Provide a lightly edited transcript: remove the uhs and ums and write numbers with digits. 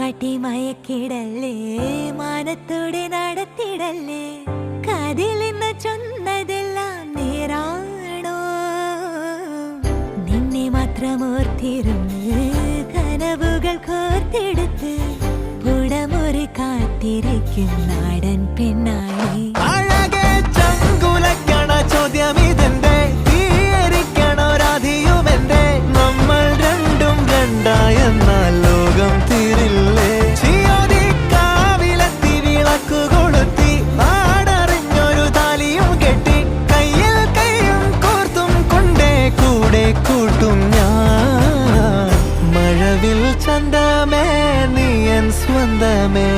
കാട്ടി മയക്കിടല്ലേ, മാനത്തോടെ നടത്തിടല്ലേ, കാതിൽ നിന്ന് ചൊന്നതെല്ലാം നേരാണോ? നിന്നെ മാത്രം ഓർത്തിരുന്ന് കനവുകൾ കോർത്തെടുത്ത് പുടമുറി കാത്തിരിക്കും നാടൻ പെണ്ണായി. ചോദ്യം ഇതെന്റെ തീയരിക്കണോ രാധിയുമെന്റെ, നമ്മൾ രണ്ടും രണ്ടായെന്നാൽ ലോകം തീരില്ലേ? ചിയോദിക്കാവിലെത്തി വിളക്കു കൊളുത്തി നാടറിഞ്ഞൊരു താലിയും കെട്ടി കയ്യിൽ കൈയും കോർത്തും കൊണ്ടേ കൂടെ കൂട്ടും ഞാൻ. മഴവിൽ ചന്തമേ നീയൻ സ്വന്തമേ.